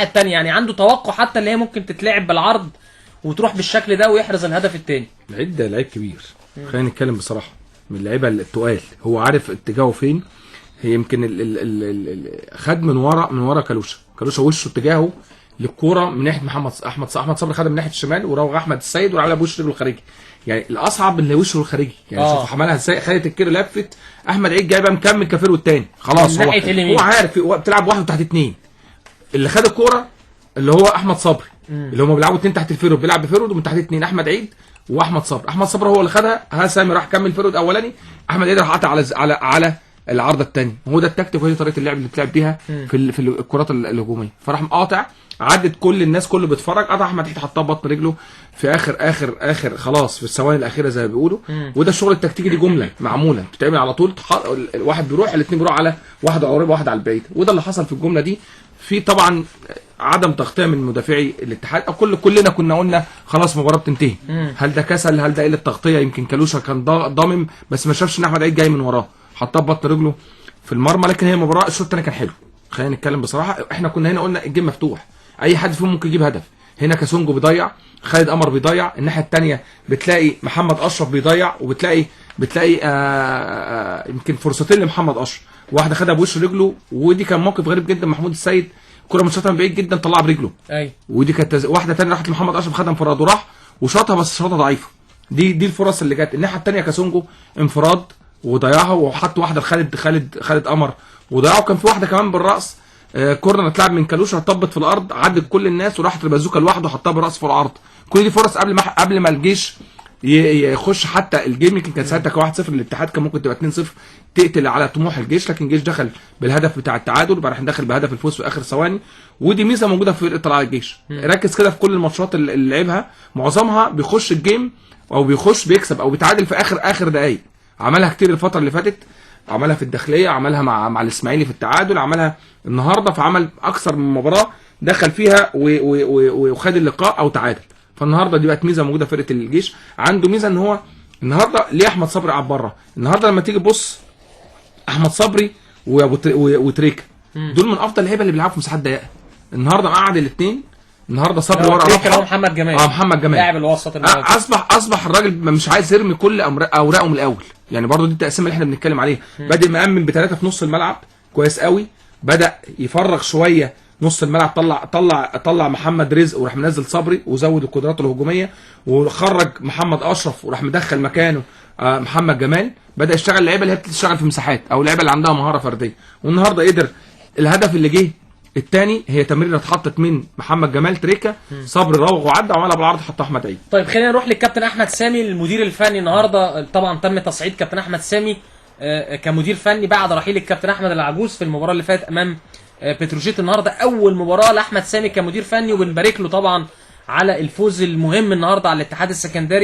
الناحيه الثانيه يعني عنده توقع حتى اللي هي ممكن تتلعب بالعرض وتروح بالشكل ده ويحرز الهدف الثاني. العيد ده لعيب كبير، خلينا نتكلم بصراحه، من اللعيبه التقال، هو عارف اتجاهه فين. هي يمكن خد من ورا كالوشا وشه اتجاهه للكوره من ناحيه احمد صبري، خدها من ناحيه الشمال وراح احمد السيد وعملها بوش رجله الخارجي. يعني الاصعب اللي وشه الخارجي، يعني شوف عملها ازاي، خدت الكير لفت، احمد عيد جايبها مكمل كافير والتاني خلاص، هو عارف بتلعب واحد تحت اتنين. اللي خد الكوره اللي هو احمد صبري، اللي هم بيلعبوا اتنين تحت الفيرود، بيلعب بفيرود ومن تحت اتنين احمد عيد واحمد صبري هو اللي خدها. سامي راح كمل فيرود اولاني، احمد عيد راح قطع على العارضه الثانيه. هو ده التكتيك وهي طريقه اللعب اللي بتلعب بيها في الكرات الهجوميه. فراح مقاطع، عدت كل الناس، كله بيتفرج، قطع احمد عيد حطها ببطن رجله في اخر خلاص في الثواني الاخيره زي ما بيقولوا. وده الشغل التكتيكي، دي جمله معموله بتتعمل على طول، واحد بيروح الاثنين بيروحوا على واحد على القريب وواحد على البعيد. وده اللي حصل في الجمله دي. في طبعا عدم تغطيه من مدافعي الاتحاد، او كلنا كنا قلنا خلاص المباراه بتنتهي. هل ده كسل؟ هل ده قله تغطيه؟ يمكن كالوشا كان ضامم بس ما شافش ان احمد عيد جاي من وراه، حطها ببطن رجله في المرمى. لكن هي المباراه الشوط الثاني كان حلو، خلينا نتكلم بصراحه. احنا كنا هنا قلنا الجيم مفتوح، اي حد فيهم ممكن يجيب هدف. هنا كاسونجو بيضيع، خالد قمر بيضيع، الناحيه الثانيه بتلاقي محمد اشرف بيضيع، وبتلاقي يمكن فرصتين لمحمد اشرف، واحده خدها بوش رجله، ودي كان موقف غريب جدا. محمود السيد كره متشاطه من بعيد جدا طلعها برجله، ودي كانت واحده ثانيه راحت لمحمد اشرف، خدها انفراد وراح وشاطها، بس شاطها ضعيفه. دي الفرص اللي جت. الناحيه الثانيه كاسونجو انفراد وضيعها، وحط واحده لخالد قمر وضيعها. وكان في واحده كمان بالراس، كورنر اتلعب من كالوشا، طبت في الارض، عدت كل الناس وراحت البازوكا لوحده وحطها بالراس فوق العرض. كل دي فرص قبل ما الجيش يخش حتى الجيم. يمكن كان ساعتها 1-0 للاتحاد، كان ممكن تبقى 2-0 تقتل على طموح الجيش، لكن الجيش دخل بالهدف بتاع التعادل، راح داخل بهدف الفوز في اخر ثواني. ودي ميزه موجوده في فرقه طلائع الجيش. ركز كده في كل الماتشات اللي لعبها، معظمها بيخش الجيم او بيكسب او بيتعادل في اخر دقائق. عملها كتير الفتره اللي فاتت، عملها في الداخليه، عملها مع الاسماعيلي في التعادل، عملها النهارده، فعمل اكثر من مباراه دخل فيها وخد اللقاء او تعادل. فالنهارده دي بقت ميزه موجوده في فرقه الجيش. عنده ميزه ان هو النهارده ليه احمد صبري قاعد بره. النهارده لما تيجي تبص احمد صبري وتريكا دول من افضل اللعيبه اللي بيلعبوا في مساحات ضيقه. النهارده مقعد الاثنين، النهارده صبري ورا رابحه محمد جمال، محمد جمال لاعب الوسط اصبح الراجل مش عايز يرمي كل اوراقه من الاول. يعني برضو دي التقسيمه اللي احنا بنتكلم عليها. بدا مأمن بثلاثه في نص الملعب كويس قوي، بدا يفرغ شويه نص الملعب، طلع محمد رزق وراح منزل صبري وزود القدرات الهجوميه، وخرج محمد اشرف وراح مدخل مكانه محمد جمال. بدا يشتغل اللعيبه اللي هي بتشتغل في مساحات او اللعيبه اللي عندها مهاره فرديه. والنهارده قدر الهدف اللي جه الثاني هي تمريره اتحطت من محمد جمال تريكا، صبري راوغ وعدى وعملها بالعرض حطها احمد عيد. طيب خلينا نروح للكابتن احمد سامي المدير الفني. النهارده طبعا تم تصعيد كابتن احمد سامي كمدير فني بعد رحيل الكابتن احمد العجوز في المباراه اللي فاتت امام بتروجيت. النهارده اول مباراه لاحمد سامي كمدير فني، وبنبارك له طبعا على الفوز المهم النهارده على الاتحاد السكندري